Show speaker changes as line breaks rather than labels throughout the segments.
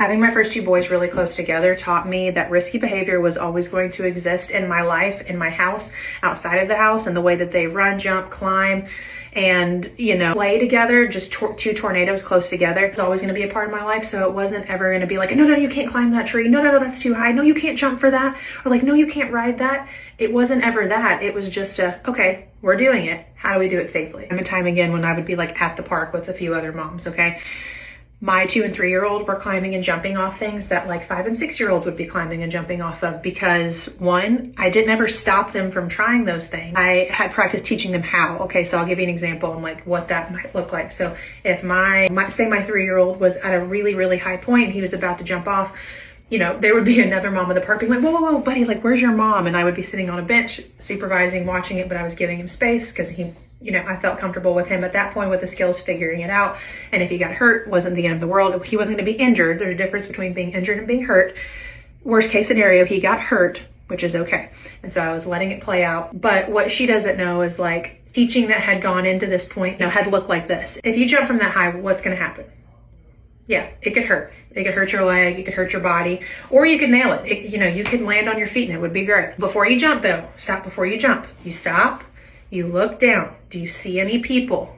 Having my first two boys really close together taught me that risky behavior was always going to exist in my life, in my house, outside of the house, and the way that they run, jump, climb, and, you know, play together, just two tornadoes close together. It's always going to be a part of my life. So it wasn't ever going to be like, no, you can't climb that tree. No, that's too high. No, you can't jump for that. Or like, no, you can't ride that. It wasn't ever that. It was just okay, we're doing it. How do we do it safely? Time and time again when I would be like at the park with a few other moms, okay? My 2 and 3-year-old were climbing and jumping off things that like 5 and 6-year-olds would be climbing and jumping off of, because one, I didn't ever stop them from trying those things. I had practiced teaching them how. Okay, so I'll give you an example on like what that might look like. So if my 3-year-old was at a really, really high point, and he was about to jump off, you know, there would be another mom in the park being like, whoa, buddy, like, where's your mom? And I would be sitting on a bench supervising, watching it, but I was giving him space because he, you know, I felt comfortable with him at that point with the skills, figuring it out. And if he got hurt, wasn't the end of the world. He wasn't going to be injured. There's a difference between being injured and being hurt. Worst case scenario, he got hurt, which is okay. And so I was letting it play out. But what she doesn't know is like teaching that had gone into this point, you know, had looked like this. If you jump from that high, what's going to happen? Yeah, it could hurt. It could hurt your leg, it could hurt your body, or you could nail it. You know, you could land on your feet and it would be great. Before you jump though, stop before you jump. You stop, you look down. Do you see any people?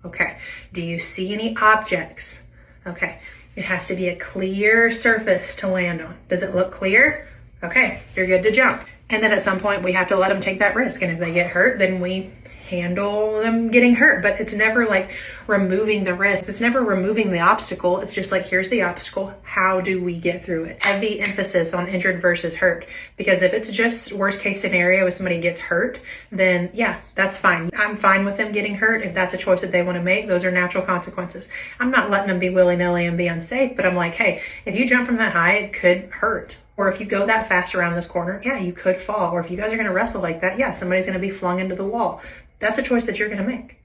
Okay. Do you see any objects? Okay. It has to be a clear surface to land on. Does it look clear? Okay, you're good to jump. And then at some point we have to let them take that risk. And if they get hurt, then we handle them getting hurt. But it's never like removing the risk. It's never removing the obstacle. It's just like, here's the obstacle. How do we get through it? Heavy emphasis on injured versus hurt. Because if it's just worst case scenario, if somebody gets hurt, then yeah, that's fine. I'm fine with them getting hurt. If that's a choice that they want to make, those are natural consequences. I'm not letting them be willy-nilly and be unsafe, but I'm like, hey, if you jump from that high, it could hurt. Or if you go that fast around this corner, yeah, you could fall. Or if you guys are going to wrestle like that, yeah, somebody's going to be flung into the wall. That's a choice that you're going to make.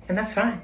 And that's fine.